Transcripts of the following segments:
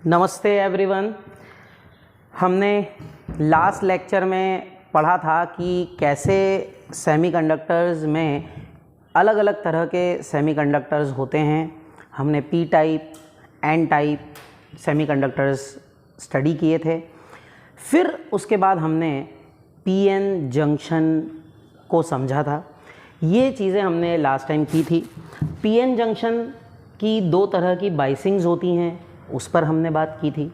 नमस्ते एवरीवन। हमने last lecture में पढ़ा था कि कैसे सेमीकंडक्टर्स में अलग अलग तरह के सेमीकंडक्टर्स होते हैं। हमने P type, N type semiconductors study किए थे। फिर उसके बाद हमने पीएन जंक्शन को समझा था। ये चीज़ें हमने लास्ट टाइम की थी। पीएन जंक्शन की दो तरह की बाइसिंग्स होती हैं, उस पर हमने बात की थी।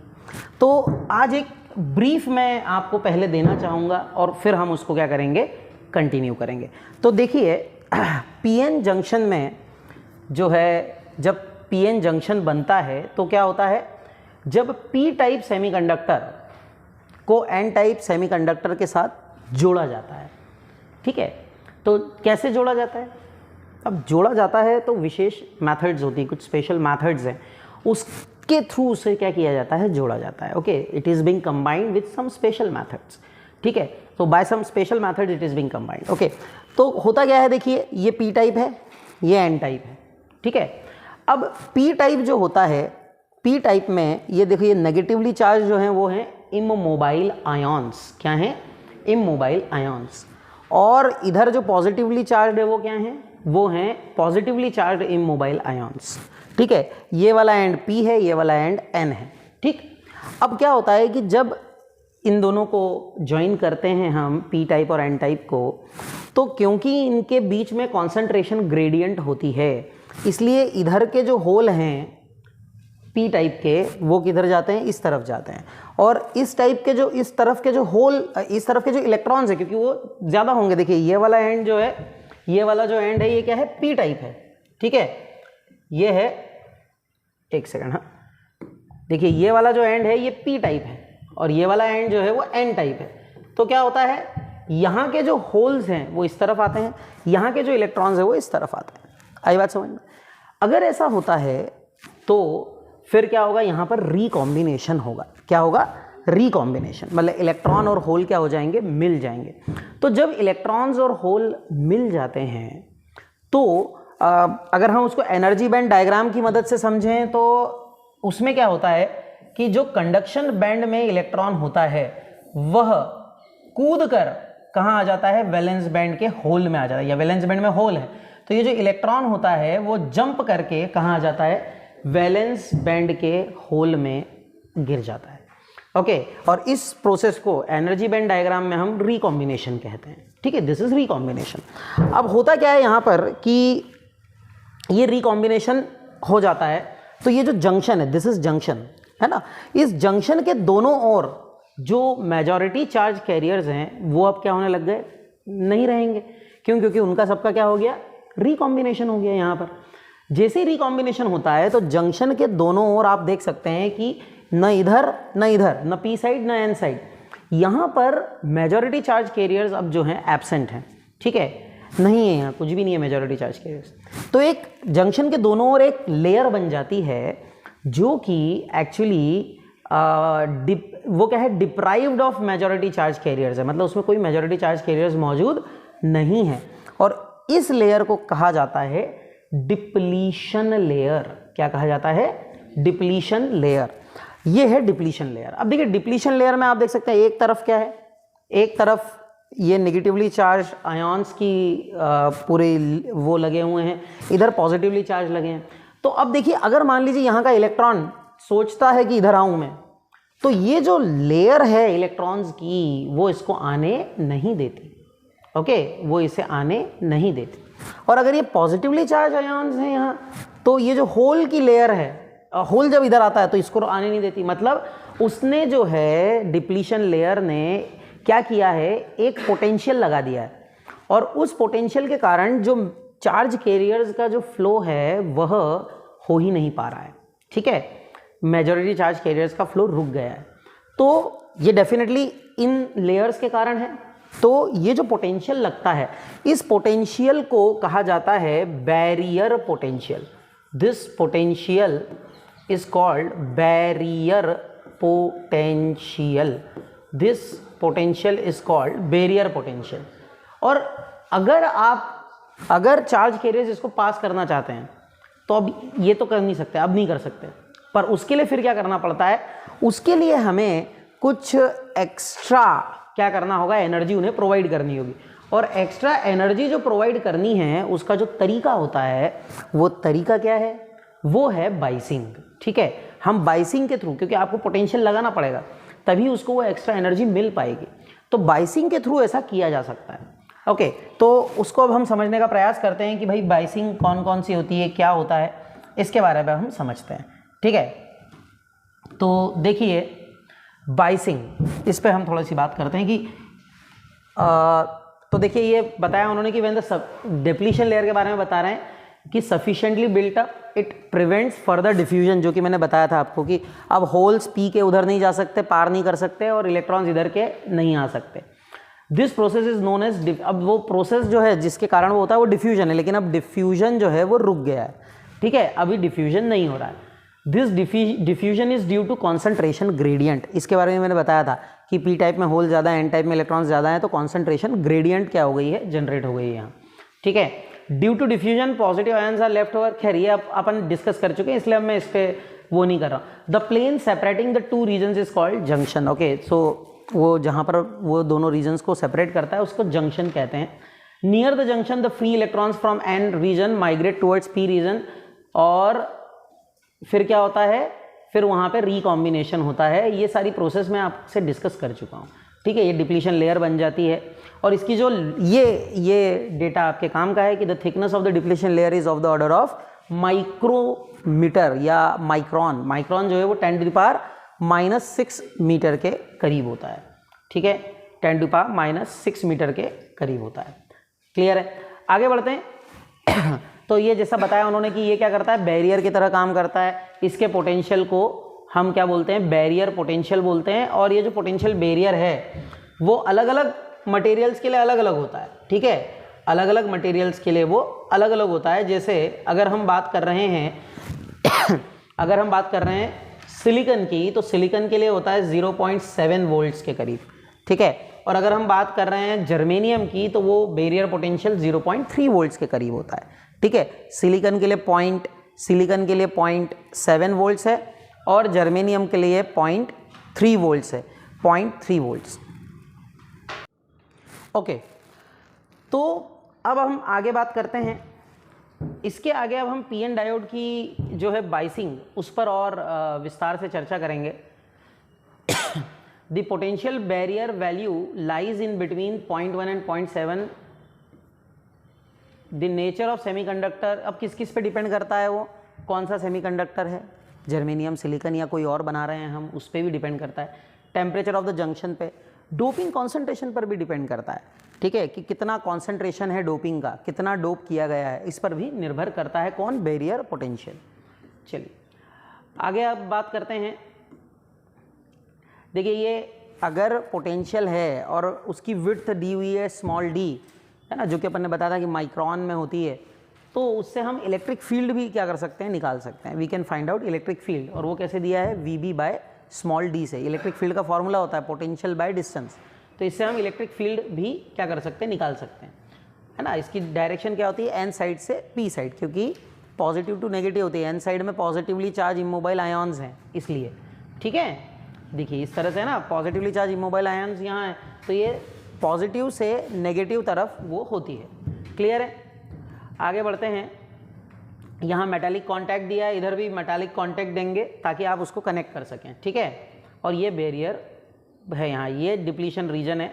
तो आज एक ब्रीफ मैं आपको पहले देना चाहूँगा और फिर हम उसको क्या करेंगे, कंटिन्यू करेंगे। तो देखिए, पीएन जंक्शन में जो है, जब पीएन जंक्शन बनता है तो क्या होता है, जब पी टाइप सेमीकंडक्टर को एन टाइप सेमीकंडक्टर के साथ जोड़ा जाता है। ठीक है, तो कैसे जोड़ा जाता है? अब जोड़ा जाता है तो विशेष मेथड्स होती हैं, कुछ स्पेशल मेथड्स हैं, उसके थ्रू उसे क्या किया जाता है, जोड़ा जाता है। Okay, it is being combined with some special methods. ठीक है, तो by some special method it is being combined. Okay, तो होता क्या है, देखिए ये पी टाइप है, ये एन टाइप है। ठीक है, अब पी टाइप जो होता है, पी टाइप में ये देखो, ये नेगेटिवली चार्ज जो हैं वो हैं इममोबाइल आयॉन्स। क्या हैं? इममोबाइल आयॉन्स। और इधर जो पॉजिटिवली चार्ज है वो क्या हैं? वो हैं पॉजिटिवली चार्ज इममोबाइल आयॉन्स। ठीक है, ये वाला एंड P है, ये वाला एंड N है। ठीक, अब क्या होता है कि जब इन दोनों को ज्वाइन करते हैं हम, P टाइप और N टाइप को, तो क्योंकि इनके बीच में कॉन्सेंट्रेशन ग्रेडियंट होती है, इसलिए इधर के जो होल हैं P टाइप के, वो किधर जाते हैं, इस तरफ जाते हैं। और इस टाइप के जो, इस तरफ के जो होल, इस तरफ के जो इलेक्ट्रॉन्स हैं, क्योंकि वो ज़्यादा होंगे। देखिए ये वाला एंड जो है, ये वाला जो एंड है, ये क्या है, P टाइप है। ठीक है, ये है, एक सेकंड, हाँ, देखिए ये वाला जो एंड है ये P टाइप है और ये वाला एंड जो है वो N टाइप है। तो क्या होता है, यहाँ के जो होल्स हैं वो इस तरफ आते हैं, यहाँ के जो इलेक्ट्रॉन्स हैं वो इस तरफ आते हैं। आई बात समझ में? अगर ऐसा होता है तो फिर क्या होगा, यहाँ पर रिकॉम्बिनेशन होगा। क्या होगा? रिकॉम्बिनेशन, मतलब इलेक्ट्रॉन और होल क्या हो जाएंगे, मिल जाएंगे। तो जब इलेक्ट्रॉन्स और होल मिल जाते हैं तो अगर हम उसको एनर्जी बैंड डायग्राम की मदद से समझें तो उसमें क्या होता है कि जो कंडक्शन बैंड में इलेक्ट्रॉन होता है वह कूद कर कहाँ आ जाता है, वैलेंस बैंड के होल में आ जाता है, या वैलेंस बैंड में होल है तो ये जो इलेक्ट्रॉन होता है वो जंप करके कहाँ आ जाता है, वैलेंस बैंड के होल में गिर जाता है। ओके, और इस प्रोसेस को एनर्जी बैंड डायग्राम में हम रिकॉम्बिनेशन कहते हैं। ठीक है, दिस इज रिकॉम्बिनेशन। अब होता क्या है यहाँ पर कि ये रिकॉम्बिनेशन हो जाता है, तो ये जो जंक्शन है, दिस इज जंक्शन, है ना, इस जंक्शन के दोनों ओर जो मेजॉरिटी चार्ज कैरियर्स हैं वो अब क्या होने लग गए, नहीं रहेंगे। क्यों? क्योंकि उनका सबका क्या हो गया, रिकॉम्बिनेशन हो गया। यहाँ पर जैसे ही रिकॉम्बिनेशन होता है तो जंक्शन के दोनों ओर आप देख सकते हैं कि न इधर न इधर, न P साइड न N साइड, यहाँ पर मेजॉरिटी चार्ज कैरियर्स अब जो हैं एब्सेंट हैं। ठीक है, नहीं है, यहाँ कुछ भी नहीं है मेजॉरिटी चार्ज कैरियर्स। तो एक जंक्शन के दोनों ओर एक लेयर बन जाती है जो कि एक्चुअली वो क्या है, deprived of majority charge carriers है, मतलब उसमें कोई मेजॉरिटी चार्ज कैरियर्स मौजूद नहीं है। और इस लेयर को कहा जाता है डिप्लीशन लेयर। क्या कहा जाता है? Depletion layer. ये है डिप्लीशन लेयर। अब देखिए डिप्लीशन लेयर में आप देख सकते हैं एक तरफ क्या है, एक तरफ ये नेगेटिवली चार्ज आयॉन्स की पूरे वो लगे हुए हैं, इधर पॉजिटिवली चार्ज लगे हैं। तो अब देखिए, अगर मान लीजिए यहाँ का इलेक्ट्रॉन सोचता है कि इधर आऊँ मैं, तो ये जो लेयर है इलेक्ट्रॉन्स की वो इसको आने नहीं देती। ओके, वो इसे आने नहीं देती। और अगर ये पॉजिटिवली चार्ज आयॉन्स हैं यहाँ, तो ये जो होल की लेयर है, होल जब इधर आता है तो इसको आने नहीं देती। मतलब उसने जो है, डिप्लीशन लेयर ने क्या किया है, एक पोटेंशियल लगा दिया है, और उस पोटेंशियल के कारण जो चार्ज कैरियर्स का जो फ्लो है वह हो ही नहीं पा रहा है। ठीक है, मेजॉरिटी चार्ज कैरियर्स का फ्लो रुक गया है। तो ये डेफिनेटली इन लेयर्स के कारण है। तो ये जो पोटेंशियल लगता है, इस पोटेंशियल को कहा जाता है barrier potential. This potential is called barrier potential. This potential is called barrier potential. और अगर चार्ज कैरियर्स इसको पास करना चाहते हैं तो अब ये तो कर नहीं सकते, अब नहीं कर सकते, पर उसके लिए फिर क्या करना पड़ता है, उसके लिए हमें कुछ एक्स्ट्रा क्या करना होगा, एनर्जी उन्हें प्रोवाइड करनी होगी। और एक्स्ट्रा एनर्जी जो प्रोवाइड करनी है उसका जो तरीका होता है वो तरीका क्या है, वो है बाइसिंग। ठीक है, हम बाइसिंग के थ्रू, क्योंकि आपको पोटेंशियल लगाना पड़ेगा तभी उसको वो एक्स्ट्रा एनर्जी मिल पाएगी, तो बाइसिंग के थ्रू ऐसा किया जा सकता है। ओके, तो उसको अब हम समझने का प्रयास करते हैं कि भाई बाइसिंग कौन कौन सी होती है, क्या होता है, इसके बारे में हम समझते हैं। ठीक है, तो देखिए बाइसिंग, इस पे हम थोड़ी सी बात करते हैं कि तो देखिए ये बताया उन्होंने कि व्हेन द डिप्लीशन लेयर के बारे में बता रहे हैं कि sufficiently built up it prevents further diffusion, जो कि मैंने बताया था आपको कि अब होल्स पी के उधर नहीं जा सकते, पार नहीं कर सकते, और इलेक्ट्रॉन्स इधर के नहीं आ सकते। This process is known as, अब वो प्रोसेस जो है जिसके कारण वो होता है वो डिफ्यूजन है, लेकिन अब डिफ्यूजन जो है वो रुक गया है। ठीक है, अभी डिफ्यूजन नहीं हो रहा है। This diffusion is due to concentration gradient, इसके बारे में मैंने बताया था कि पी टाइप में होल ज़्यादा है, एन टाइप में इलेक्ट्रॉन्स ज़्यादा है, तो कॉन्सेंट्रेशन ग्रेडियंट क्या हो गई है, जनरेट हो गई है यहाँ। ठीक है, due to diffusion positive ions are left over, खैर ये अपन डिस्कस कर चुके हैं इसलिए अब मैं इस पर वो नहीं कर रहा हूँ। The plane separating the two regions is called junction. Okay, so वो जहाँ पर वो दोनों रीजन्स को सेपरेट करता है उसको जंक्शन कहते हैं। Near the junction the free electrons from N region migrate towards P region, और फिर क्या होता है, फिर वहाँ पे रिकॉम्बिनेशन होता है। ये सारी प्रोसेस मैं आपसे डिस्कस कर चुका हूँ। ठीक है, ये डिप्लीशन लेयर बन जाती है, और इसकी जो ये डेटा आपके काम का है कि the thickness of the depletion layer is of the order of micrometer या माइक्रॉन। माइक्रॉन जो है वो 10⁻⁻6 मीटर के करीब होता है। ठीक है, 10⁻⁻6 मीटर के करीब होता है। क्लियर है, आगे बढ़ते हैं। तो ये जैसा बताया उन्होंने कि ये क्या करता है, बैरियर की तरह काम करता है। इसके पोटेंशियल को हम क्या बोलते हैं, बैरियर पोटेंशियल बोलते हैं। और ये जो पोटेंशियल बैरियर है वो अलग अलग मटेरियल्स के लिए अलग अलग होता है। ठीक है, अलग अलग मटेरियल्स के लिए वो अलग अलग होता है। जैसे अगर हम बात कर रहे हैं सिलिकॉन की, तो सिलिकॉन के लिए होता है 0.7 वोल्ट्स के करीब। ठीक है, और अगर हम बात कर रहे हैं जर्मेनियम की, तो वो बैरियर पोटेंशियल 0.3 वोल्ट्स के करीब होता है। ठीक है, सिलिकॉन के लिए 0.7 वोल्ट्स है, और जर्मेनियम के लिए 0.3 वोल्ट्स है, 0.3 वोल्ट्स। ओके, तो अब हम आगे बात करते हैं। इसके आगे अब हम पीएन डायोड की जो है बाइसिंग, उस पर और विस्तार से चर्चा करेंगे। The potential barrier value lies in between 0.1 and 0.7। The nature of semiconductor, अब किस किस पे डिपेंड करता है, वो कौन सा सेमीकंडक्टर है, जर्मेनियम, सिलिकॉन या कोई और बना रहे हैं हम, उस पर भी डिपेंड करता है। टेम्परेचर ऑफ द जंक्शन पे, डोपिंग कॉन्सेंट्रेशन पर भी डिपेंड करता है। ठीक है, कि कितना कॉन्सेंट्रेशन है डोपिंग का, कितना डोप किया गया है, इस पर भी निर्भर करता है कौन, बैरियर पोटेंशियल। चलिए आगे अब बात करते हैं। देखिए ये अगर पोटेंशियल है और उसकी विड्थ दी हुई है स्मॉल डी, है ना, जो कि अपन ने बताया था कि माइक्रॉन में होती है, तो उससे हम इलेक्ट्रिक फील्ड भी क्या कर सकते हैं, निकाल सकते हैं। We can find out electric field, और वो कैसे दिया है, वी बाय स्मॉल डी से। इलेक्ट्रिक फील्ड का फॉर्मूला होता है पोटेंशियल बाय डिस्टेंस, तो इससे हम इलेक्ट्रिक फील्ड भी क्या कर सकते हैं, निकाल सकते हैं, है ना। इसकी डायरेक्शन क्या होती है, एन साइड से पी साइड, क्योंकि पॉजिटिव टू नेगेटिव होती है। एन साइड में पॉजिटिवली चार्ज इमोबाइल आयॉन्स हैं इसलिए। ठीक है, देखिए इस तरह से ना, पॉजिटिवली चार्ज इमोबाइल आयॉन्स यहाँ है, तो ये पॉजिटिव से नेगेटिव तरफ वो होती है। क्लियर है, आगे बढ़ते हैं। यहाँ मेटालिक कॉन्टैक्ट दिया है, इधर भी मेटालिक कॉन्टैक्ट देंगे ताकि आप उसको कनेक्ट कर सकें। ठीक है, और ये बैरियर है, यहाँ ये डिप्लीशन रीजन है।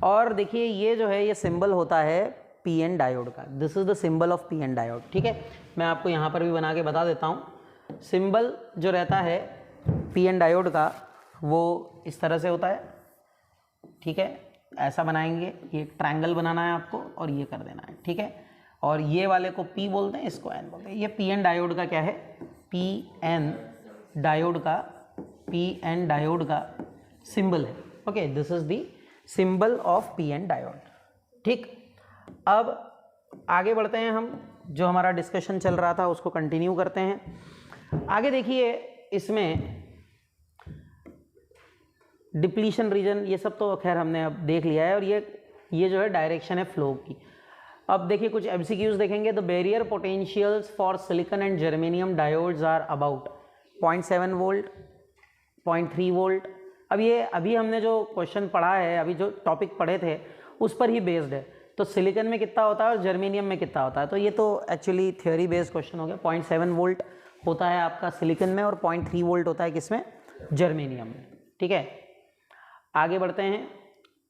और देखिए ये जो है ये सिंबल होता है पीएन डायोड का। This is the symbol of PN diode. ठीक है, मैं आपको यहाँ पर भी बना के बता देता हूँ। सिंबल जो रहता है पीएन डायोड का वो इस तरह से होता है। ठीक है, ऐसा बनाएंगे, ये ट्रायंगल बनाना है आपको और ये कर देना है। ठीक है, और ये वाले को P बोलते हैं, इसको N बोलते हैं। ये पीएन डायोड का क्या है, पीएन डायोड का सिंबल है। Okay, this is the symbol of PN diode. ठीक, अब आगे बढ़ते हैं हम, जो हमारा डिस्कशन चल रहा था उसको कंटिन्यू करते हैं। आगे देखिए, इसमें डिप्लीशन रीजन ये सब तो खैर हमने अब देख लिया है, और ये जो है डायरेक्शन है फ्लो की। अब देखिए कुछ एमसीक्यूज देखेंगे। The barrier potentials for silicon and germanium diodes are about. 0.7 volt, 0.3 volt. अब ये अभी हमने जो क्वेश्चन पढ़ा है, अभी जो टॉपिक पढ़े थे उस पर ही बेस्ड है। तो सिलिकॉन में कितना होता है और जर्मेनियम में कितना होता है, तो ये तो एक्चुअली थ्योरी बेस्ड क्वेश्चन हो गया। 0.7 वोल्ट होता है आपका सिलिकॉन में और 0.3 वोल्ट होता है किसमें, जर्मेनियम में। ठीक है, आगे बढ़ते हैं।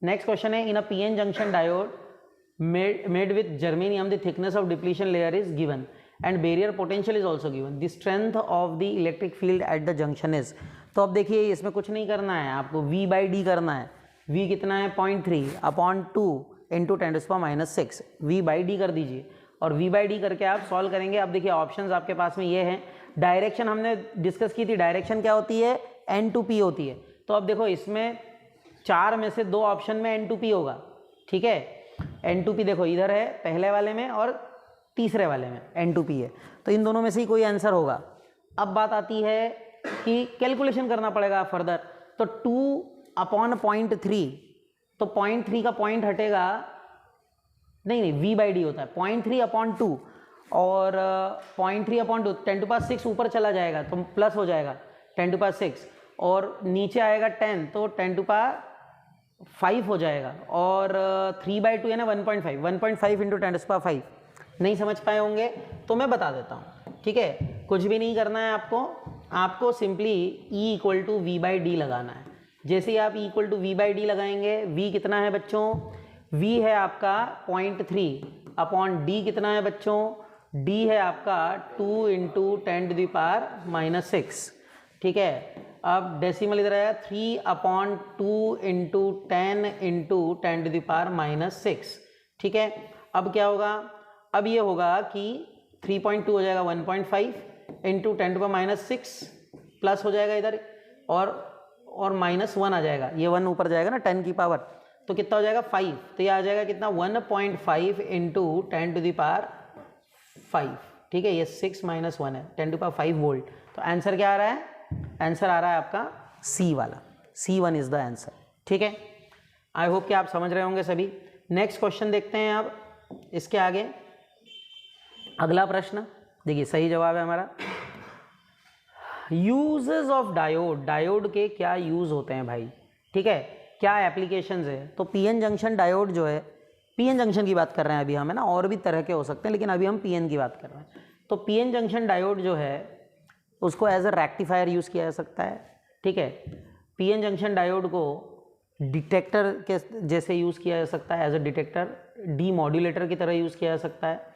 नेक्स्ट क्वेश्चन है, in a PN junction diode made with germanium the thickness of depletion layer is given and barrier potential is also given, the strength of the electric field at the junction is. तो अब देखिए इसमें कुछ नहीं करना है आपको, V/D करना है। V कितना है, 0.3/2 इंटू 10⁻⁻⁶, V/D कर दीजिए और V/D करके आप सॉल्व करेंगे। अब देखिए ऑप्शंस आपके पास में ये हैं। डायरेक्शन हमने डिस्कस की थी, डायरेक्शन क्या होती है, N/P होती है। तो अब देखो इसमें 4 में से 2 ऑप्शन में N/P होगा। ठीक है, N/P देखो इधर है पहले वाले में और तीसरे वाले में N/P है, तो इन दोनों में से ही कोई आंसर होगा। अब बात आती है कि कैलकुलेशन करना पड़ेगा फर्दर। तो 2/0.3, तो 0.3 का पॉइंट हटेगा, नहीं V/D होता है 0.3/2 और 0.3/2 10⁻⁶ ऊपर चला जाएगा तो प्लस हो जाएगा 10⁻⁶, और नीचे आएगा 10 तो 10⁻5 हो जाएगा, और 3/2 है ना 1.5, 1.5 इंटू 10⁵। नहीं समझ पाए होंगे तो मैं बता देता हूँ। ठीक है, कुछ भी नहीं करना है आपको सिंपली E = V/D लगाना है। जैसे ही आप E = V/D लगाएंगे, V कितना है बच्चों, V है आपका 0.3/D कितना है बच्चों, D है आपका 2 इंटू 10⁻⁻⁶। ठीक है, अब डेसिमल इधर आया 3/2 इंटू 10 इंटू 10⁻⁻⁶। ठीक है, अब क्या होगा, अब ये होगा कि 3.2 हो जाएगा 1.5 इंटू 10⁻⁶, प्लस हो जाएगा इधर और -1 आ जाएगा, ये 1 ऊपर जाएगा ना 10 की पावर, तो कितना हो जाएगा 5, तो ये आ जाएगा कितना 1.5 इंटू 10⁵। ठीक है, ये 6 - 1 है 10⁵ वोल्ट। तो आंसर क्या आ रहा है, आंसर आ रहा है आपका C वाला, C1 इज द आंसर। ठीक है, आई होप कि आप समझ रहे होंगे सभी। नेक्स्ट क्वेश्चन देखते हैं अब इसके आगे। अगला प्रश्न देखिए, सही जवाब है हमारा। यूजेस ऑफ डायोड, डायोड के क्या यूज होते हैं भाई। ठीक है, क्या एप्लीकेशंस है। तो पीएन जंक्शन डायोड जो है, पीएन जंक्शन की बात कर रहे हैं अभी हम, है ना, और भी तरह के हो सकते हैं लेकिन अभी हम पीएन की बात कर रहे हैं। तो पीएन जंक्शन डायोड जो है उसको एज अ रेक्टिफायर यूज़ किया जा सकता है। ठीक है, पीएन जंक्शन डायोड को डिटेक्टर के जैसे यूज़ किया जा सकता है, as a detector, demodulator की तरह यूज़ किया जा सकता है,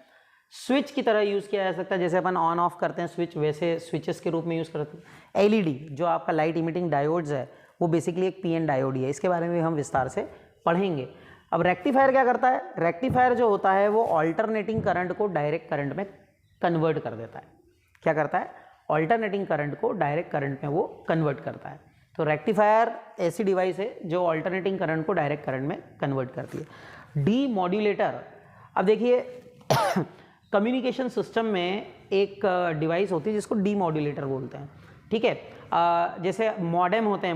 स्विच की तरह यूज़ किया जा सकता है, जैसे अपन ऑन ऑफ करते हैं स्विच, वैसे स्विचेस के रूप में यूज़ करते हैं। एलईडी जो आपका लाइट इमिटिंग डायोड्स है वो बेसिकली एक पीएन डायोड ही है, इसके बारे में हम विस्तार से पढ़ेंगे। अब रेक्टिफायर क्या करता है, रेक्टिफायर जो होता है वो ऑल्टरनेटिंग करंट को डायरेक्ट करंट में कन्वर्ट कर देता है। क्या करता है, ऑल्टरनेटिंग करंट को डायरेक्ट करंट में वो कन्वर्ट करता है। तो रेक्टिफायर ऐसी डिवाइस है जो ऑल्टरनेटिंग करंट को डायरेक्ट करंट में कन्वर्ट करती है। डी मॉड्यूलेटर, अब देखिए कम्युनिकेशन सिस्टम में एक डिवाइस होती है जिसको डी मॉड्यूलेटर बोलते हैं। ठीक है, जैसे मॉडेम होते हैं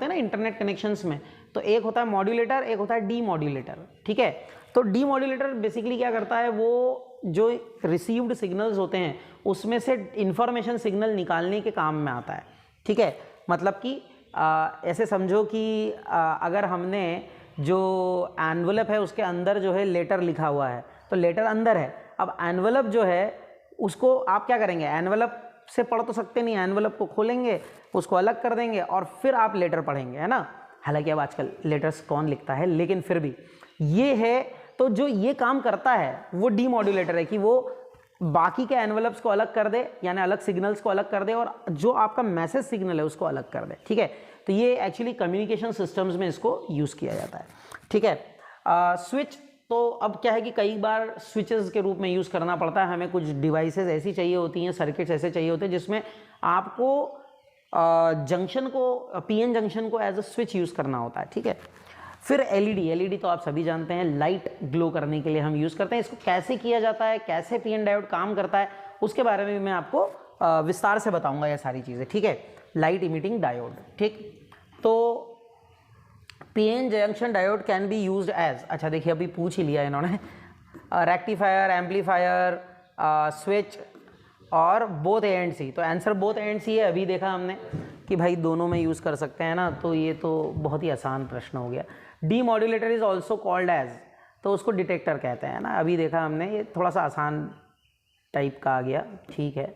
ना इंटरनेट कनेक्शंस में, तो एक होता है मॉड्यूलेटर, एक होता है डी मॉड्यूलेटर। ठीक है, तो डी मॉड्यूलेटर बेसिकली क्या करता है, वो जो रिसीव्ड सिग्नल्स होते हैं उसमें से इंफॉर्मेशन सिग्नल निकालने के काम में आता है। ठीक है, मतलब कि ऐसे समझो कि अगर हमने जो एनवलप है उसके अंदर जो है लेटर लिखा हुआ है, तो लेटर अंदर है। अब एनवलप जो है उसको आप क्या करेंगे, एनवलप से पढ़ तो सकते नहीं, एनवलप को खोलेंगे, उसको अलग कर देंगे और फिर आप लेटर पढ़ेंगे, है ना। हालांकि अब आजकल लेटर्स कौन लिखता है, लेकिन फिर भी ये है। तो जो ये काम करता है वो डी मॉड्यूलेटर है कि वो बाकी के एनवलप्स को अलग कर दे, यानी अलग सिग्नल्स को अलग कर दे, और जो आपका मैसेज सिग्नल है उसको अलग कर दे। ठीक है, तो ये एक्चुअली कम्युनिकेशन सिस्टम्स में इसको यूज़ किया जाता है। ठीक है, स्विच, तो अब क्या है कि कई बार स्विचेस के रूप में यूज़ करना पड़ता है, हमें कुछ डिवाइसेस ऐसी चाहिए होती हैं, सर्किट्स ऐसे चाहिए होते हैं जिसमें आपको जंक्शन को, पीएन जंक्शन को एज अ स्विच यूज़ करना होता है। ठीक है, फिर एलईडी तो आप सभी जानते हैं, लाइट ग्लो करने के लिए हम यूज़ करते हैं। इसको कैसे किया जाता है, कैसे पीएन डायोड काम करता है, उसके बारे में भी मैं आपको विस्तार से बताऊंगा ये सारी चीज़ें। ठीक है, लाइट इमिटिंग डायोड। ठीक, तो PN junction diode can be used as, अच्छा देखिए अभी पूछ ही लिया इन्होंने, रेक्टिफायर, एम्पलीफायर, स्विच, और बोथ ए एंड सी। तो answer both A and C है। अभी देखा हमने कि भाई दोनों में यूज़ कर सकते हैं ना, तो ये तो बहुत ही आसान प्रश्न हो गया। Demodulator is also called as, तो उसको डिटेक्टर कहते हैं ना, अभी देखा हमने, ये थोड़ा सा आसान टाइप का आ गया, ठीक है।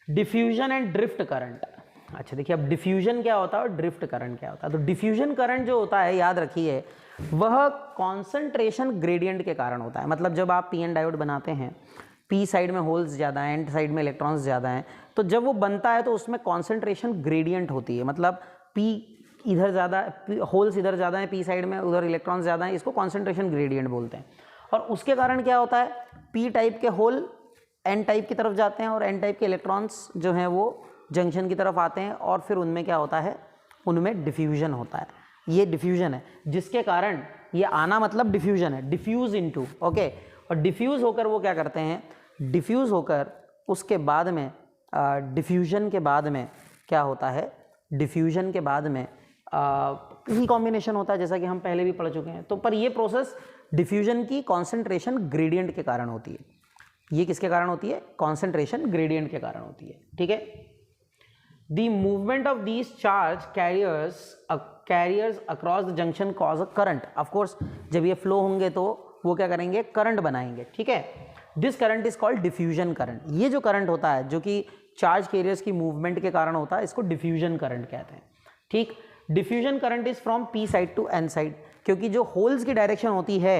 Diffusion and drift current. अच्छा देखिए, अब डिफ्यूजन क्या होता है और ड्रिफ्ट करंट क्या होता है। तो डिफ्यूजन करंट जो होता है, याद रखिए, वह कॉन्सेंट्रेशन ग्रेडियंट के कारण होता है। मतलब जब आप पी एन डायोड बनाते हैं, पी साइड में होल्स ज़्यादा हैं, एन साइड में इलेक्ट्रॉन्स ज़्यादा हैं, तो जब वो बनता है तो उसमें कॉन्सेंट्रेशन ग्रेडियंट होती है। मतलब पी इधर ज़्यादा, होल्स इधर ज़्यादा हैं पी साइड में, उधर इलेक्ट्रॉन्स ज़्यादा हैं, इसको कॉन्सेंट्रेशन ग्रेडियंट बोलते हैं। और उसके कारण क्या होता है, पी टाइप के होल एन टाइप की तरफ जाते हैं और एन टाइप के इलेक्ट्रॉन्स जो हैं वो जंक्शन की तरफ आते हैं, और फिर उनमें क्या होता है, उनमें डिफ्यूजन होता है। ये डिफ्यूजन है, जिसके कारण ये आना मतलब डिफ्यूजन है, डिफ्यूज इनटू, ओके। और डिफ्यूज़ होकर वो क्या करते हैं, डिफ्यूज़ होकर उसके बाद में डिफ्यूजन के बाद में क्या होता है, डिफ्यूजन के बाद में रिकॉम्बिनेशन होता है, जैसा कि हम पहले भी पढ़ चुके हैं। तो पर ये प्रोसेस डिफ्यूजन की कॉन्सेंट्रेशन ग्रेडियंट के कारण होती है। ये किसके कारण होती है, कॉन्सेंट्रेशन ग्रेडियंट के कारण होती है, ठीक है। The movement of these charge carriers across the junction cause a current. Of course जब ये फ्लो होंगे तो वो क्या करेंगे, करंट बनाएंगे, ठीक है। This current is called diffusion current. ये जो करंट होता है जो कि चार्ज कैरियर्स की मूवमेंट के कारण होता है, इसको डिफ्यूजन करंट कहते हैं, ठीक। Diffusion current is from P side to N side, क्योंकि जो होल्स की डायरेक्शन होती है,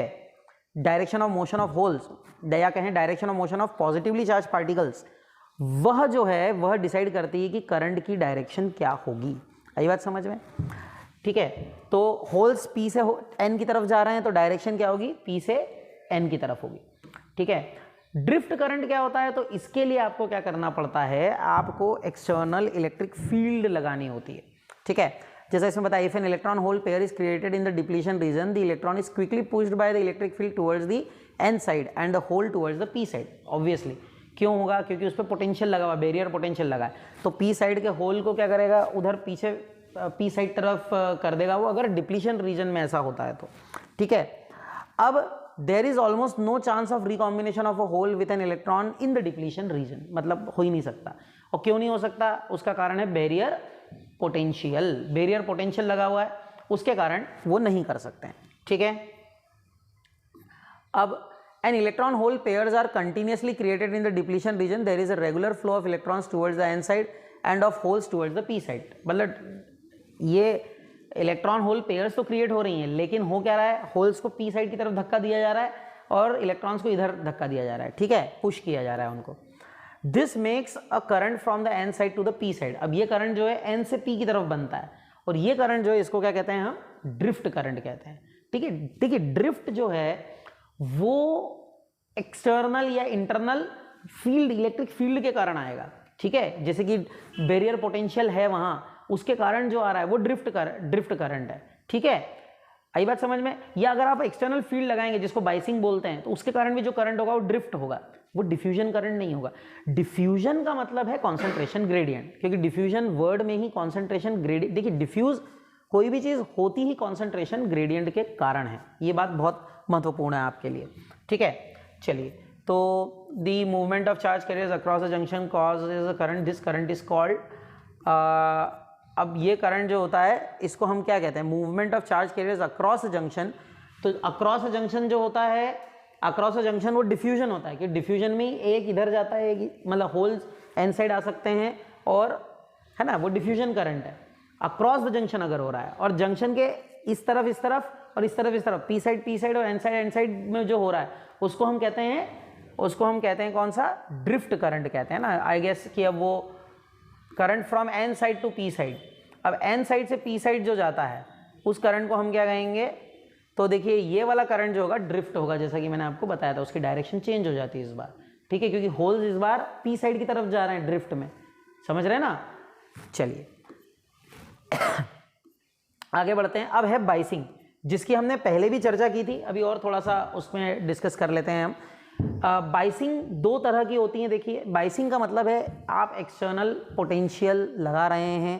direction of motion of holes, या कहें direction of motion of positively charge particles, वह जो है वह डिसाइड करती है कि करंट की डायरेक्शन क्या होगी। आई बात समझ में, ठीक है। तो होल्स पी से एन की तरफ जा रहे हैं तो डायरेक्शन क्या होगी, पी से एन की तरफ होगी, ठीक है। ड्रिफ्ट करंट क्या होता है, तो इसके लिए आपको क्या करना पड़ता है, आपको एक्सटर्नल इलेक्ट्रिक फील्ड लगानी होती है, ठीक है। जैसा इसमें बताया, if an electron hole pair is created in the depletion region, the electron is quickly pushed by the electric field towards the N side and the hole towards the P side. Obviously क्यों होगा, क्योंकि उस पर potential लगा हुआ, barrier potential लगा है, तो पी साइड के होल को क्या करेगा, उधर पीछे पी साइड तरफ कर देगा वो, अगर डिप्लीशन रीजन में ऐसा होता है तो, ठीक है। अब there is almost no chance of recombination of a hole with an electron in the depletion region, मतलब हो ही नहीं सकता। और क्यों नहीं हो सकता, उसका कारण है बैरियर पोटेंशियल। बैरियर पोटेंशियल लगा हुआ है, उसके कारण वो नहीं कर सकते हैं, ठीक है। अब an electron hole pairs are continuously created in the depletion region, there is a regular flow of electrons towards the N side and of holes towards the P side. मतलब ये इलेक्ट्रॉन होल पेयर्स तो create हो रही हैं, लेकिन हो क्या रहा है, होल्स को पी साइड की तरफ धक्का दिया जा रहा है और इलेक्ट्रॉन्स को इधर धक्का दिया जा रहा है, ठीक है, पुश किया जा रहा है उनको। This makes a current from the N side to the P side. अब ये करंट जो है एन से पी की तरफ बनता है, और ये करंट जो है इसको क्या कहते हैं, हम ड्रिफ्ट करंट कहते हैं, ठीक है। देखिए ड्रिफ्ट जो है वो एक्सटर्नल या इंटरनल फील्ड, इलेक्ट्रिक फील्ड के कारण आएगा, ठीक है। जैसे कि बैरियर पोटेंशियल है वहां, उसके कारण जो आ रहा है वो ड्रिफ्ट करंट है, ठीक है। आई बात समझ में। या अगर आप एक्सटर्नल फील्ड लगाएंगे जिसको बाइसिंग बोलते हैं, तो उसके कारण भी जो करंट होगा वो ड्रिफ्ट होगा, वो डिफ्यूजन करंट नहीं होगा। डिफ्यूजन का मतलब है कॉन्सेंट्रेशन ग्रेडियंट, क्योंकि डिफ्यूजन वर्ड में ही कॉन्सेंट्रेशन ग्रेडियंट, देखिए डिफ्यूज कोई भी चीज होती ही कॉन्सेंट्रेशन ग्रेडियंट के कारण है, ये बात बहुत महत्वपूर्ण है आपके लिए, ठीक है। चलिए, तो the movement of charge carriers across the junction causes a current, this current is called, अब ये करंट जो होता है इसको हम क्या कहते हैं, movement of charge carriers across junction. तो अक्रॉस जंक्शन जो होता है, अक्रॉस जंक्शन वो डिफ्यूजन होता है, कि डिफ्यूजन में एक इधर जाता है, एक मतलब होल्स एन साइड आ सकते हैं, और है ना, वो डिफ्यूजन करंट है। अक्रॉस द जंक्शन अगर हो रहा है, और जंक्शन के इस तरफ और इस तरफ पी साइड और एन साइड में जो हो रहा है, उसको हम कहते हैं कौन सा, ड्रिफ्ट करंट कहते हैं ना। आई गेस कि अब वो current from N side to P side, अब एन साइड से पी साइड जो जाता है उस करंट को हम क्या कहेंगे, तो देखिए ये वाला करंट जो होगा ड्रिफ्ट होगा, जैसा कि मैंने आपको बताया था, उसकी डायरेक्शन चेंज हो जाती है इस बार, ठीक है, क्योंकि होल्स इस बार पी साइड की तरफ जा रहे हैं ड्रिफ्ट में, समझ रहे हैं ना। चलिए आगे बढ़ते हैं। अब है बाइसिंग, जिसकी हमने पहले भी चर्चा की थी, अभी और थोड़ा सा उसमें डिस्कस कर लेते हैं हम। बाइसिंग दो तरह की होती है। देखिए बाइसिंग का मतलब है आप एक्सटर्नल पोटेंशियल लगा रहे हैं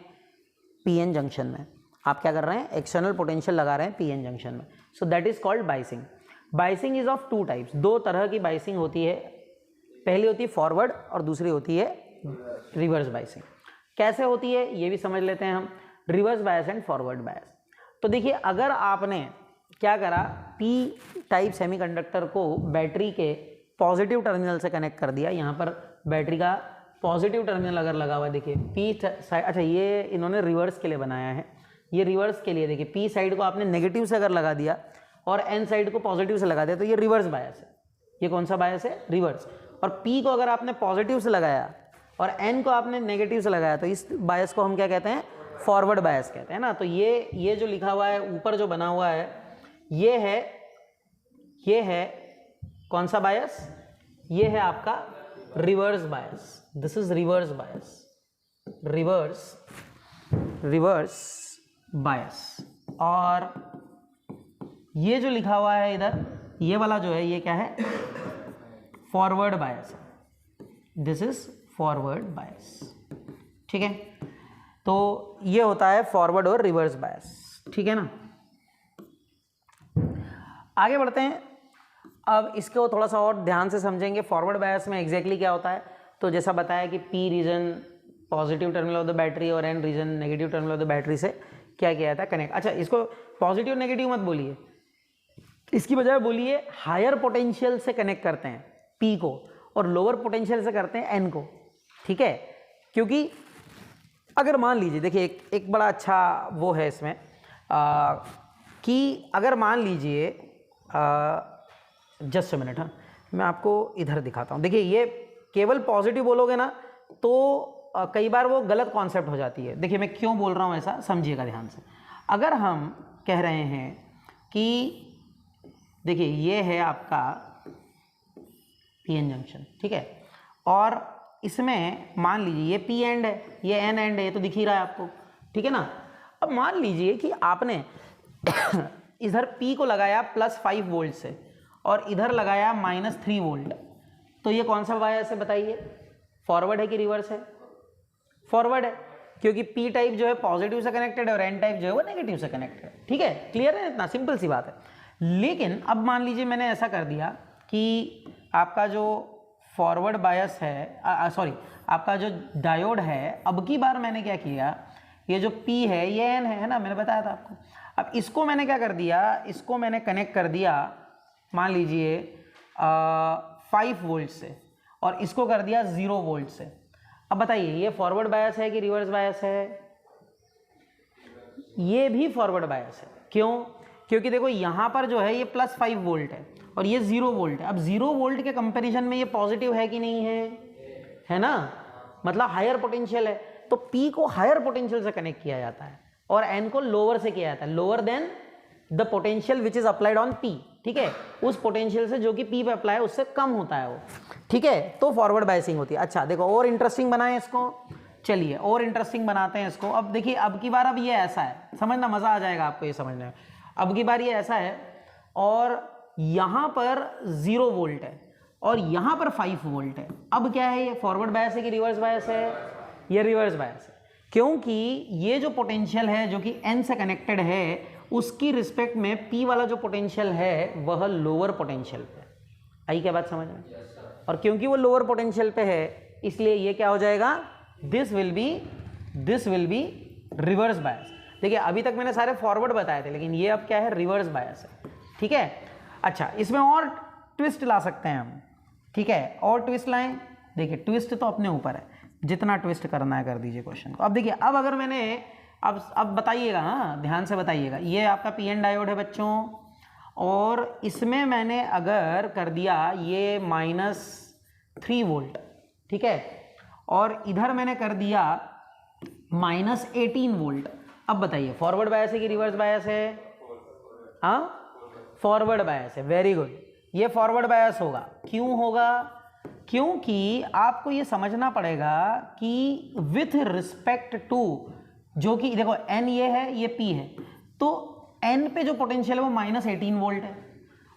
पीएन जंक्शन में, आप क्या कर रहे हैं, एक्सटर्नल पोटेंशियल लगा रहे हैं पीएन जंक्शन में, so that is called biasing. Biasing is of two types, दो तरह की बाइसिंग होती है। पहली होती है फॉरवर्ड और दूसरी होती है रिवर्स बायसिंग। कैसे होती है ये भी समझ लेते हैं हम, reverse bias and forward bias. तो देखिए अगर आपने क्या करा, पी टाइप सेमीकंडक्टर को बैटरी के पॉजिटिव टर्मिनल से कनेक्ट कर दिया। यहाँ पर बैटरी का पॉजिटिव टर्मिनल अगर लगा हुआ है, देखिए पी साइड, अच्छा ये इन्होंने रिवर्स के लिए बनाया है, ये रिवर्स के लिए। देखिए पी साइड को आपने नेगेटिव से अगर लगा दिया और एन साइड को पॉजिटिव से लगा दिया तो ये रिवर्स बायस है। ये कौन सा बायस है? रिवर्स। और पी को अगर आपने पॉजिटिव से लगाया और एन को आपने नेगेटिव से लगाया तो इस बायस को हम क्या कहते हैं? फॉरवर्ड बायस कहते हैं ना। तो ये जो लिखा हुआ है ऊपर जो बना हुआ है ये है कौन सा बायस? ये है आपका reverse bias. This is reverse bias, reverse bias. और ये जो लिखा हुआ है इधर, ये वाला जो है ये क्या है? Forward bias. This is forward bias, ठीक है। तो ये होता है फॉरवर्ड और रिवर्स बायस, ठीक है ना। आगे बढ़ते हैं, अब इसको थोड़ा सा और ध्यान से समझेंगे। फॉरवर्ड बायस में एग्जैक्टली क्या होता है? तो जैसा बताया कि P region positive terminal of the battery और N region negative terminal of the battery से क्या किया जाता है? कनेक्ट। अच्छा, इसको पॉजिटिव नेगेटिव मत बोलिए, इसकी बजाय बोलिए हायर पोटेंशियल से कनेक्ट करते हैं पी को और लोअर पोटेंशियल से करते हैं एन को, ठीक है। क्योंकि अगर मान लीजिए, देखिए एक बड़ा अच्छा वो है इसमें कि अगर मान लीजिए जस्ट अ मिनट, हाँ मैं आपको इधर दिखाता हूँ। देखिए ये केवल पॉजिटिव बोलोगे ना तो कई बार वो गलत कॉन्सेप्ट हो जाती है। देखिए मैं क्यों बोल रहा हूँ ऐसा, समझिएगा ध्यान से। अगर हम कह रहे हैं कि देखिए ये है आपका पी-एन जंक्शन, ठीक है, और इसमें मान लीजिए ये पी एंड है, ये एन एंड है, ये तो दिख ही रहा है आपको, ठीक है ना। अब मान लीजिए कि आपने इधर पी को लगाया +5 वोल्ट से और इधर लगाया -3 वोल्ट, तो ये कौन सा बायस है बताइए? फॉरवर्ड है कि रिवर्स है? फॉरवर्ड है, क्योंकि पी टाइप जो है पॉजिटिव से कनेक्टेड है और एन टाइप जो है वो नेगेटिव से कनेक्टेड है, ठीक है। क्लियर है? इतना सिंपल सी बात है। लेकिन अब मान लीजिए मैंने ऐसा कर दिया कि आपका जो फॉरवर्ड बायस है, सॉरी आपका जो डायोड है, अब की बार मैंने क्या किया, ये जो P है ये N है ना, मैंने बताया था आपको। अब इसको मैंने क्या कर दिया, इसको मैंने कनेक्ट कर दिया मान लीजिए 5 वोल्ट से और इसको कर दिया 0 वोल्ट से। अब बताइए ये फॉरवर्ड बायस है कि रिवर्स बायस है? ये भी फॉरवर्ड बायस है। क्यों? क्योंकि देखो यहाँ पर जो है ये +5 वोल्ट है और ये 0 वोल्ट है। अब 0 वोल्ट के कंपैरिजन में ये पॉजिटिव है कि नहीं है? है ना, मतलब हायर पोटेंशियल है। तो P को हायर पोटेंशियल से कनेक्ट किया जाता है और N को लोअर से किया जाता है, lower than the potential which is applied on P, ठीक है। उस पोटेंशियल से जो कि P पे अप्लाई है उससे कम होता है वो, ठीक है। तो फॉरवर्ड बायसिंग होती है। अच्छा देखो और इंटरेस्टिंग बनाएं इसको, चलिए और इंटरेस्टिंग बनाते हैं इसको। अब देखिए अब की बार अब ये ऐसा है, समझना मजा आ जाएगा आपको ये समझने में। अब की बार ये ऐसा है और यहाँ पर 0 वोल्ट है और यहाँ पर 5 वोल्ट है। अब क्या है, ये फॉरवर्ड बायस है कि रिवर्स बायस है? ये रिवर्स बायस है, क्योंकि ये जो पोटेंशियल है जो कि N से कनेक्टेड है उसकी रिस्पेक्ट में P वाला जो पोटेंशियल है वह लोअर पोटेंशियल पे। आई क्या बात समझ में? और क्योंकि वो लोअर पोटेंशियल पे है इसलिए ये क्या हो जाएगा, this will be reverse bias. देखिए अभी तक मैंने सारे फॉरवर्ड बताए थे लेकिन ये अब क्या है, रिवर्स बायस है, ठीक है। अच्छा इसमें और ट्विस्ट ला सकते हैं हम, ठीक है, और ट्विस्ट लाएं। देखिए ट्विस्ट तो अपने ऊपर है, जितना ट्विस्ट करना है कर दीजिए क्वेश्चन को। अब देखिए अब अगर मैंने अब बताइएगा, हाँ ध्यान से बताइएगा, ये आपका पी-एन डायोड है बच्चों और इसमें मैंने अगर कर दिया ये -3 वोल्ट, ठीक है, और इधर मैंने कर दिया -18 वोल्ट। अब बताइए फॉरवर्ड बायस है कि रिवर्स बायस है? हाँ फॉरवर्ड बायस है, वेरी गुड, ये फॉरवर्ड बायस होगा। क्यों होगा? क्योंकि आपको ये समझना पड़ेगा कि विथ रिस्पेक्ट टू, जो कि देखो N ये है ये P है, तो N पे जो पोटेंशियल है वो -18 वोल्ट है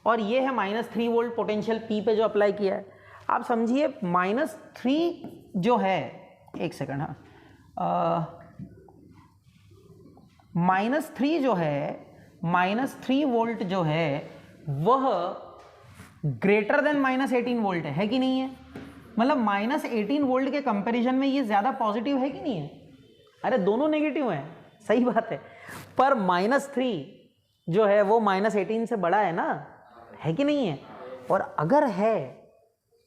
और ये है -3 वोल्ट पोटेंशियल P पे जो अप्लाई किया है। आप समझिए -3 जो है, एक सेकंड, हाँ -3 जो है, -3 वोल्ट जो है वह ग्रेटर देन -18 वोल्ट है कि नहीं है? मतलब -18 वोल्ट के कंपैरिजन में ये ज़्यादा पॉजिटिव है कि नहीं है? अरे दोनों नेगेटिव हैं, सही बात है, पर -3 जो है वो -18 से बड़ा है ना, है कि नहीं है? और अगर है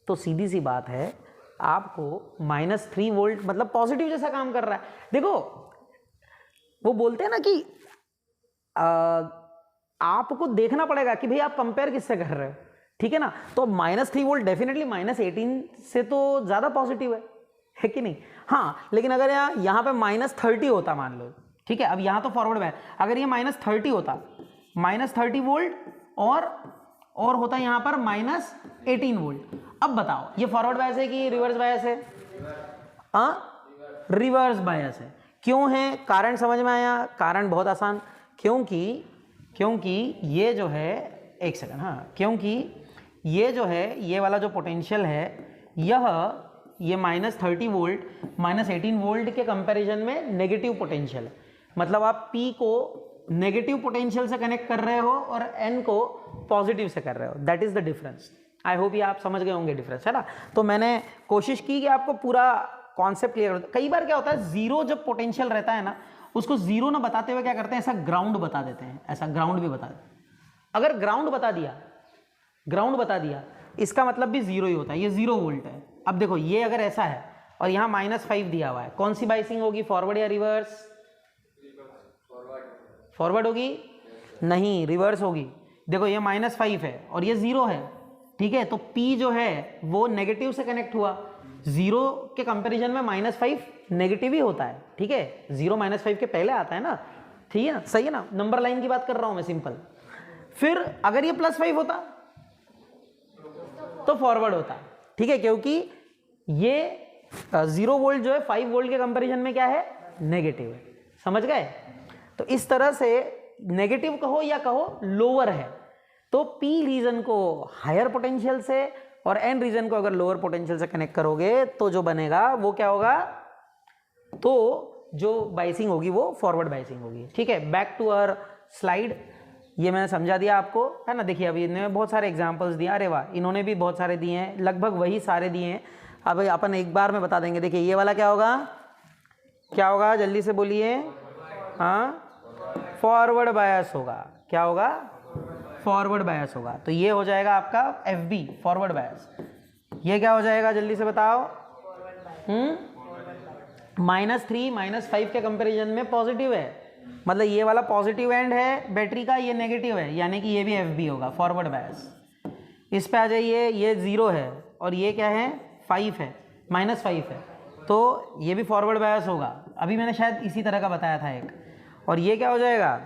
तो सीधी सी बात है, आपको -3 वोल्ट मतलब पॉजिटिव जैसा काम कर रहा है। देखो वो बोलते हैं ना कि आपको देखना पड़ेगा कि भाई आप कंपेयर किससे कर रहे हो, ठीक है ना? तो -3 वोल्ट डेफिनेटली -18 से तो ज़्यादा पॉजिटिव है कि नहीं? हाँ, लेकिन अगर यहाँ पे -30 होता मान लो, ठीक है, अब यहाँ तो फॉरवर्ड में, अगर ये -30 होता, -30 वोल्ट और होता यहाँ पर -18 वोल्ट। अब बताओ ये फॉरवर्ड बायस है कि रिवर्स बायस है? रिवर्स बायस है। क्यों है? कारण समझ में आया? कारण बहुत आसान, क्योंकि ये जो है, एक सेकंड, हाँ, क्योंकि ये जो है, ये वाला जो पोटेंशियल है, ये -30 वोल्ट -18 वोल्ट के कंपैरिजन में नेगेटिव पोटेंशियल है। मतलब आप P को नेगेटिव पोटेंशियल से कनेक्ट कर रहे हो और N को पॉजिटिव से कर रहे हो, that is the difference. I hope ये आप समझ गए होंगे डिफरेंस, है ना? तो मैंने कोशिश की कि आपको पूरा कॉन्सेप्ट क्लियर हो। कई बार क्या होता है, जीरो जब पोटेंशियल रहता है ना, उसको जीरो ना बताते हुए क्या करते हैं, ऐसा ग्राउंड बता देते हैं, ऐसा ग्राउंड भी बता देते हैं। अगर ग्राउंड बता दिया इसका मतलब भी जीरो ही होता है, ये 0 वोल्ट है। अब देखो ये अगर ऐसा है और यहाँ -5 दिया हुआ है, कौन सी बाइसिंग होगी, फॉरवर्ड या रिवर्स? फॉरवर्ड होगी? नहीं, रिवर्स होगी। देखो ये -5 है और ये 0 है, ठीक है, तो P जो है वो नेगेटिव से कनेक्ट हुआ। 0 के कंपैरिजन में -5 नेगेटिव ही होता है, ठीक है, 0 -5 के पहले आता है ना, ठीक है ना, सही है ना? नंबर लाइन की बात कर रहा हूं मैं, सिंपल। फिर अगर ये +5 होता तो फॉरवर्ड होता, ठीक है, क्योंकि ये 0 वोल्ट जो है 5 वोल्ट के कंपैरिजन में क्या है, नेगेटिव है। समझ गए? तो इस तरह से नेगेटिव कहो या कहो लोअर है, तो P रीजन को हायर पोटेंशियल से और N रीजन को अगर लोअर पोटेंशियल से कनेक्ट करोगे तो जो बनेगा वो क्या होगा, तो जो बाइसिंग होगी वो फॉरवर्ड बाइसिंग होगी, ठीक है। बैक टू आवर स्लाइड, ये मैंने समझा दिया आपको, है ना? देखिए अभी इन्होंने बहुत सारे एग्जांपल्स दिए, अरे वाह, इन्होंने भी बहुत सारे दिए हैं, लगभग वही सारे दिए हैं। अब अपन एक बार में बता देंगे। देखिए ये वाला क्या होगा, जल्दी से बोलिए। हाँ, फॉरवर्ड बायस होगा। क्या होगा? फॉरवर्ड बायस होगा। तो ये हो जाएगा आपका FB, फॉरवर्ड बायस। ये क्या हो जाएगा, जल्दी से बताओ? -3 -5 के कंपैरिजन में पॉजिटिव है, मतलब ये वाला पॉजिटिव एंड है बैटरी का, ये नेगेटिव है, यानी कि ये भी FB होगा, फॉरवर्ड बायस। इस पे आ जाइए, ये 0 है और ये क्या है, 5 है, -5 है, तो ये भी फॉरवर्ड बायस होगा। अभी मैंने शायद इसी तरह का बताया था एक। और ये क्या हो जाएगा,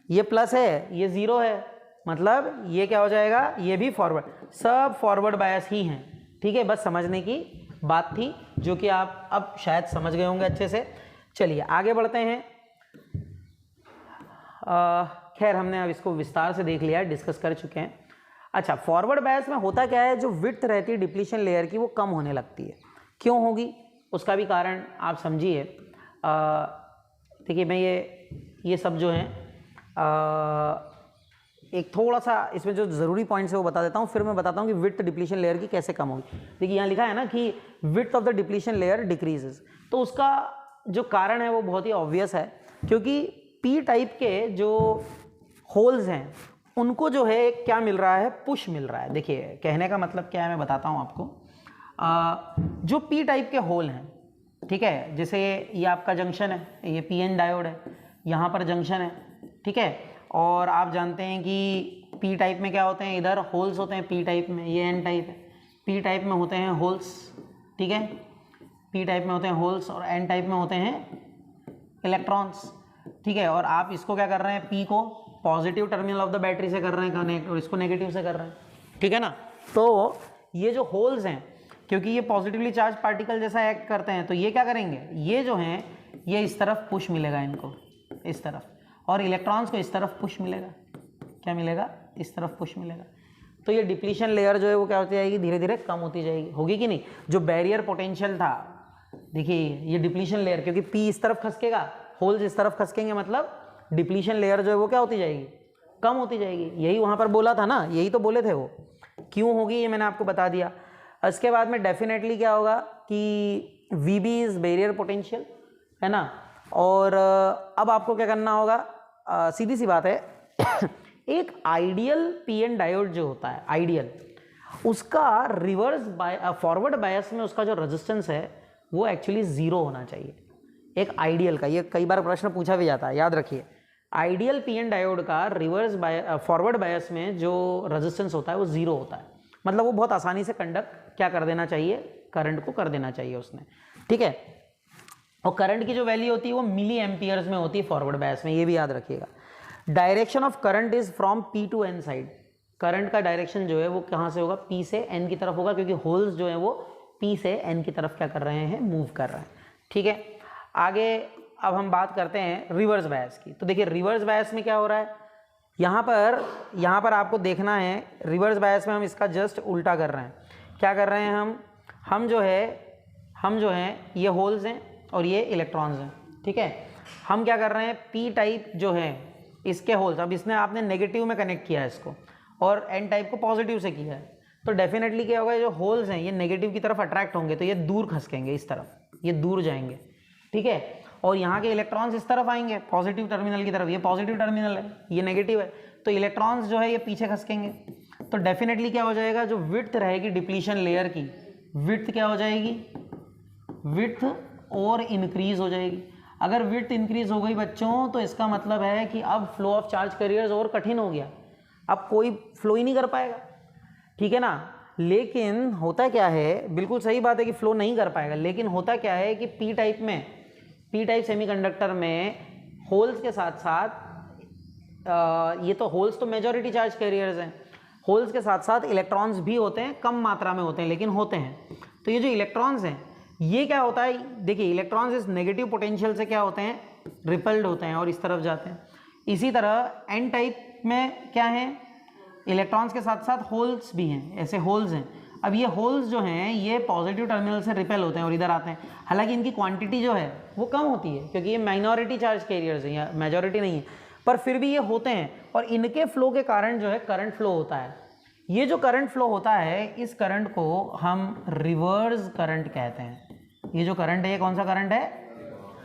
ये प्लस है, ये 0 है, मतलब ये क्या हो जाएगा, ये भी फॉरवर्ड, सब फॉरवर्ड बायस ही हैं, ठीक है। बस समझने की बात थी, जो कि आप अब शायद समझ गए होंगे अच्छे से। चलिए आगे बढ़ते हैं। खैर हमने अब इसको विस्तार से देख लिया है, डिस्कस कर चुके हैं। अच्छा, फॉरवर्ड बायस में होता क्या है, जो विड्थ रहती है डिप्लीशन लेयर की वो कम होने लगती है। क्यों होगी, उसका भी कारण आप समझिए। देखिए मैं ये सब जो हैं एक थोड़ा सा इसमें जो ज़रूरी पॉइंट्स है वो बता देता हूँ, फिर मैं बताता हूँ कि विड्थ डिप्लीशन लेयर की कैसे कम होगी। देखिए यहाँ लिखा है ना कि width of the depletion layer decreases, तो उसका जो कारण है वो बहुत ही ऑब्वियस है, क्योंकि P टाइप के जो होल्स हैं उनको जो है क्या मिल रहा है, पुश मिल रहा है। देखिए कहने का मतलब क्या है, मैं बताता हूँ आपको। जो P टाइप के होल हैं, ठीक है, जैसे ये आपका जंक्शन है, ये PN डायोड है, यहाँ पर जंक्शन है, ठीक है, और आप जानते हैं कि P टाइप में क्या होते हैं, इधर होल्स होते हैं P टाइप में, ये N टाइप है, P टाइप में होते हैं होल्स, ठीक है, P टाइप में होते हैं होल्स और N टाइप में होते हैं इलेक्ट्रॉन्स, ठीक है। और आप इसको क्या कर रहे हैं, P को positive terminal of the battery से कर रहे हैं कनेक्ट और इसको नेगेटिव से कर रहे हैं, ठीक है ना। तो ये जो होल्स हैं, क्योंकि ये पॉजिटिवली चार्ज पार्टिकल जैसा एक्ट करते हैं, तो ये क्या करेंगे, ये जो हैं ये इस तरफ पुश मिलेगा इनको, इस तरफ, और इलेक्ट्रॉन्स को इस तरफ पुश मिलेगा। क्या मिलेगा, इस तरफ पुश मिलेगा। तो ये डिप्लीशन लेयर जो है वो क्या होती जाएगी, धीरे धीरे कम होती जाएगी, होगी कि नहीं। जो बैरियर पोटेंशियल था, देखिए ये डिप्लीशन लेयर, क्योंकि P इस तरफ खसकेगा, होल्स इस तरफ खसकेंगे, मतलब डिप्लीशन लेयर जो है वो क्या होती जाएगी, कम होती जाएगी। यही वहाँ पर बोला था ना, यही तो बोले थे वो। क्यों होगी ये मैंने आपको बता दिया। इसके बाद में डेफिनेटली क्या होगा कि VB इज़ बैरियर पोटेंशियल, है ना। और अब आपको क्या करना होगा, सीधी सी बात है एक आइडियल PN डायोड जो होता है आइडियल, उसका फॉरवर्ड बायस में उसका जो रेजिस्टेंस है वो एक्चुअली 0 होना चाहिए एक आइडियल का। ये कई बार प्रश्न पूछा भी जाता है, याद रखिए। आइडियल PN डायोड का फॉरवर्ड बायस में जो रेजिस्टेंस होता है वो 0 होता है, मतलब वो बहुत आसानी से कंडक्ट क्या कर देना चाहिए, करंट को कर देना चाहिए उसने, ठीक है। और करंट की जो वैल्यू होती है वो मिली एम्पियर्स में होती है फॉरवर्ड बायस में, ये भी याद रखिएगा। Direction of current is from P to N side, current का डायरेक्शन जो है वो कहाँ से होगा, P से N की तरफ होगा, क्योंकि होल्स जो है वो P से N की तरफ क्या कर रहे हैं, मूव कर रहे हैं, ठीक है। आगे अब हम बात करते हैं रिवर्स बायस की। तो देखिए रिवर्स बायस में क्या हो रहा है, यहाँ पर आपको देखना है, रिवर्स बायस में हम इसका जस्ट उल्टा कर रहे हैं। क्या कर रहे हैं हम जो है ये होल्स हैं और ये इलेक्ट्रॉन्स हैं, ठीक है। हम क्या कर रहे हैं, P टाइप जो है इसके होल्स, अब इसने आपने नेगेटिव में कनेक्ट किया है इसको और N टाइप को पॉजिटिव से किया है, तो डेफिनेटली क्या होगा, जो होल्स हैं ये नेगेटिव की तरफ अट्रैक्ट होंगे, तो ये दूर खसकेंगे इस तरफ, ये दूर जाएंगे, ठीक है। और यहाँ के इलेक्ट्रॉन्स इस तरफ आएंगे पॉजिटिव टर्मिनल की तरफ, ये पॉजिटिव टर्मिनल है, ये नेगेटिव है, तो इलेक्ट्रॉन्स जो है ये पीछे खसकेंगे। तो डेफिनेटली क्या हो जाएगा, जो विड्थ रहेगी डिप्लीशन लेयर की, विड्थ क्या हो जाएगी, विड्थ और इंक्रीज हो जाएगी। अगर विड्थ इंक्रीज हो गई बच्चों, तो इसका मतलब है कि अब फ्लो ऑफ चार्ज कैरियर्स और कठिन हो गया, अब कोई फ्लो ही नहीं कर पाएगा, ठीक है ना। लेकिन होता क्या है, बिल्कुल सही बात है कि फ्लो नहीं कर पाएगा, लेकिन होता क्या है कि P टाइप सेमीकंडक्टर में होल्स के साथ साथ ये तो होल्स तो मेजॉरिटी चार्ज कैरियर्स हैं, होल्स के साथ साथ इलेक्ट्रॉन्स भी होते हैं, कम मात्रा में होते हैं लेकिन होते हैं। तो ये जो इलेक्ट्रॉन्स हैं ये क्या होता है, देखिए इलेक्ट्रॉन्स इस नेगेटिव पोटेंशियल से क्या होते हैं, रिपल्ड होते हैं और इस तरफ जाते हैं। इसी तरह N टाइप में क्या है, इलेक्ट्रॉन्स के साथ साथ होल्स भी हैं, ऐसे होल्स हैं। अब ये होल्स जो हैं ये पॉजिटिव टर्मिनल से रिपेल होते हैं और इधर आते हैं, हालांकि इनकी क्वांटिटी जो है वो कम होती है क्योंकि ये माइनॉरिटी चार्ज कैरियर्स हैं या मेजॉरिटी नहीं है, पर फिर भी ये होते हैं और इनके फ्लो के कारण जो है करंट फ्लो होता है। ये जो करंट फ्लो होता है, इस करंट को हम रिवर्स करंट कहते हैं। ये जो करंट है ये कौन सा करंट है,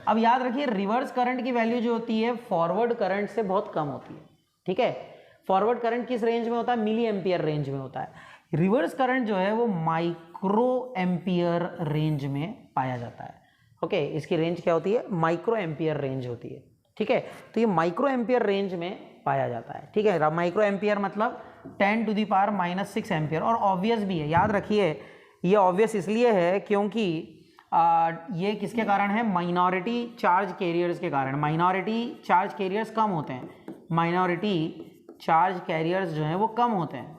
अब याद रखिए रिवर्स करंट की वैल्यू जो होती है फॉरवर्ड करंट से बहुत कम होती है, ठीक है। फॉरवर्ड करंट किस रेंज में होता है, मिली एम्पियर रेंज में होता है। रिवर्स करंट जो है वो माइक्रो एम्पियर रेंज में पाया जाता है, ओके। इसकी रेंज क्या होती है, माइक्रो एम्पियर रेंज होती है, ठीक है। तो ये माइक्रो एम्पियर रेंज में पाया जाता है, ठीक है। माइक्रो एम्पियर मतलब 10⁻⁻⁶ एम्पियर, और ऑब्वियस भी है, याद रखिए ये ऑब्वियस इसलिए है क्योंकि ये किसके कारण है, माइनॉरिटी चार्ज कैरियर्स के कारण। माइनॉरिटी चार्ज कैरियर्स कम होते हैं, माइनॉरिटी चार्ज कैरियर्स जो हैं वो कम होते हैं,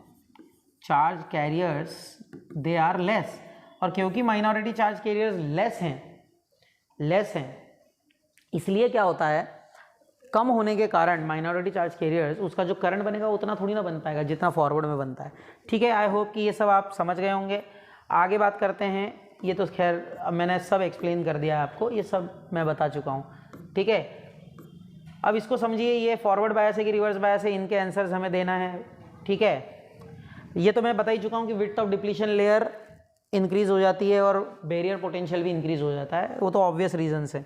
charge carriers they are less. और क्योंकि माइनॉरिटी चार्ज कैरियर्स लेस हैं इसलिए क्या होता है, कम होने के कारण माइनॉरिटी चार्ज कैरियर्स, उसका जो करंट बनेगा उतना थोड़ी ना बन पाएगा जितना फॉरवर्ड में बनता है, ठीक है। आई होप कि ये सब आप समझ गए होंगे। आगे बात करते हैं, ये तो खैर अब मैंने सब एक्सप्लेन कर दिया आपको, ये सब मैं बता चुका हूँ, ठीक है। अब इसको समझिए, ये फॉरवर्ड बायस है कि रिवर्स बायस है, इनके आंसर्स हमें देना है, ठीक है। ये तो मैं बता ही चुका हूँ कि width of depletion layer increase हो जाती है और बैरियर पोटेंशियल भी इंक्रीज हो जाता है, वो तो ऑब्वियस रीजन से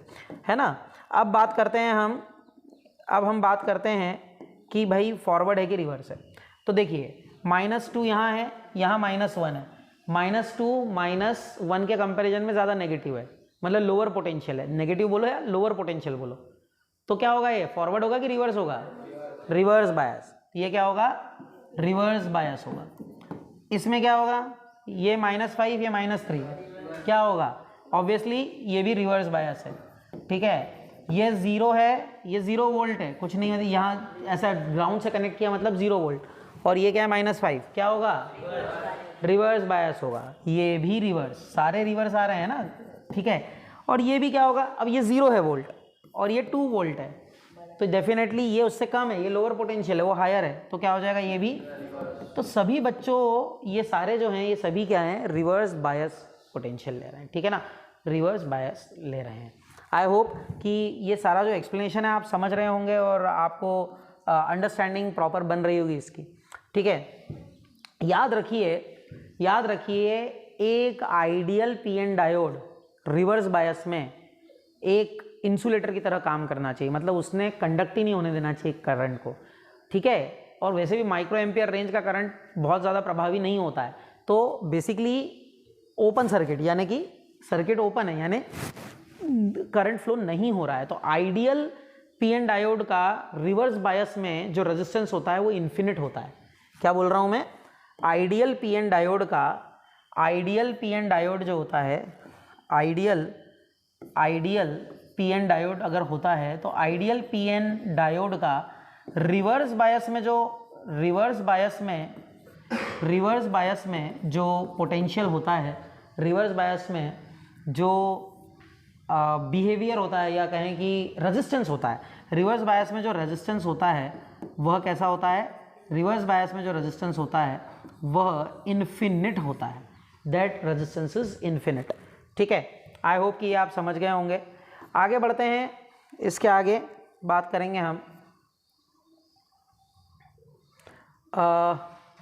है ना। अब बात करते हैं हम बात करते हैं कि भाई फॉरवर्ड है कि रिवर्स है। तो देखिए -2 यहाँ है, यहाँ -1 है, -2 -1 के कंपैरिजन में ज़्यादा नेगेटिव है, मतलब लोअर पोटेंशियल है। नेगेटिव बोलो या लोअर पोटेंशियल बोलो, तो क्या होगा, ये फॉरवर्ड होगा कि रिवर्स होगा, रिवर्स बायस। ये क्या होगा, रिवर्स बायस होगा। इसमें क्या होगा, ये -5 ये -3 क्या होगा, ऑब्वियसली ये भी रिवर्स बायस है, ठीक है। ये 0 है, ये 0 वोल्ट है, कुछ नहीं है, यहाँ ऐसा ग्राउंड से कनेक्ट किया मतलब 0 वोल्ट, और ये क्या है -5, क्या होगा, रिवर्स बायस होगा। ये भी रिवर्स, सारे रिवर्स आ रहे हैं ना, ठीक है। और ये भी क्या होगा, अब ये 0 है वोल्ट और ये 2 वोल्ट है, तो डेफिनेटली ये उससे कम है, ये लोअर पोटेंशियल है, वो हायर है, तो क्या हो जाएगा ये भी। तो सभी बच्चों ये सारे जो हैं ये सभी क्या हैं, रिवर्स बायस पोटेंशियल ले रहे हैं, ठीक है ना, रिवर्स बायस ले रहे हैं। आई होप कि ये सारा जो एक्सप्लेनेशन है आप समझ रहे होंगे और आपको अंडरस्टैंडिंग प्रॉपर बन रही होगी इसकी, ठीक है। याद रखिए एक ideal PN diode reverse bias में एक इंसुलेटर की तरह काम करना चाहिए, मतलब उसने कंडक्ट ही नहीं होने देना चाहिए करंट को, ठीक है। और वैसे भी माइक्रो एम्पियर रेंज का करंट बहुत ज़्यादा प्रभावी नहीं होता है, तो बेसिकली ओपन सर्किट यानी कि सर्किट ओपन है यानी करंट फ्लो नहीं हो रहा है, तो आइडियल पीएन डायोड का रिवर्स बायस में जो रेजिस्टेंस होता है वो इन्फिनिट होता है। क्या बोल रहा हूँ मैं? आइडियल पीएन डायोड का जो होता है, आइडियल पीएन डायोड अगर होता है तो आइडियल पीएन डायोड का रिवर्स बायस में जो पोटेंशियल होता है, रिवर्स बायस में जो बिहेवियर होता है या कहें कि रेजिस्टेंस होता है, रिवर्स बायस में जो रेजिस्टेंस होता है वह कैसा होता है? रिवर्स बायस में जो रेजिस्टेंस होता है वह इन्फिनिट होता है, दैट रेजिस्टेंस इज इन्फिनिट, ठीक है। आई होप कि आप समझ गए होंगे। आगे बढ़ते हैं, इसके आगे बात करेंगे हम।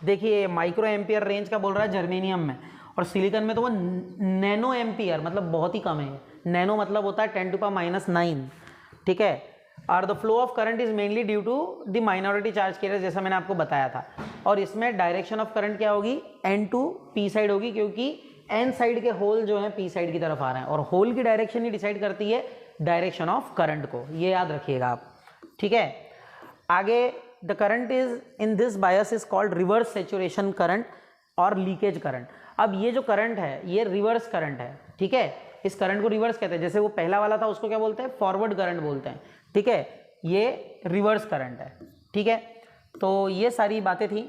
देखिए माइक्रो एम्पियर रेंज का बोल रहा है जर्मेनियम में, और सिलिकॉन में तो वो नैनो एम्पियर मतलब बहुत ही कम है। नैनो मतलब होता है 10⁻⁹, ठीक है। और the flow of current is mainly due to the minority charge carrier, जैसा मैंने आपको बताया था। और इसमें डायरेक्शन ऑफ करंट क्या होगी? N टू P साइड होगी, क्योंकि N साइड के होल जो है P साइड की तरफ आ रहे हैं, और होल की डायरेक्शन ही डिसाइड करती है डायरेक्शन ऑफ करंट को, ये याद रखिएगा आप, ठीक है। आगे the current is in this bias is called reverse saturation current और लीकेज करंट। अब ये जो करंट है ये रिवर्स करंट है, ठीक है। इस करंट को रिवर्स कहते हैं, जैसे वो पहला वाला था उसको क्या बोलते हैं? फॉरवर्ड करंट बोलते हैं, ठीक है। ये रिवर्स करंट है, ठीक है। तो ये सारी बातें थी।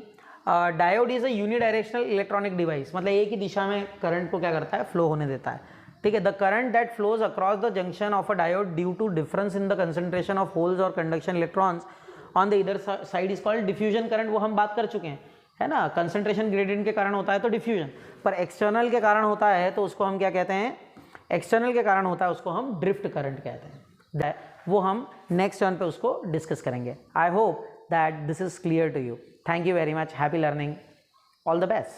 Diode is a unidirectional electronic device, मतलब एक ही दिशा में करंट को क्या करता है? फ्लो होने देता है, ठीक है। The current that flows across the junction of a diode due to difference in the concentration of holes और कंडक्शन इलेक्ट्रॉन्स ऑन द इधर side is called diffusion current. वो हम बात कर चुके हैं, है ना। कंसंट्रेशन ग्रेडियंट के कारण होता है तो डिफ्यूजन, पर एक्सटर्नल के कारण होता है तो उसको हम क्या कहते हैं? एक्सटर्नल के कारण होता है उसको हम ड्रिफ्ट करंट कहते हैं। वो हम नेक्स्ट टर्न पे उसको डिस्कस करेंगे। I hope that this is clear to you. Thank you very much, happy learning, all the best.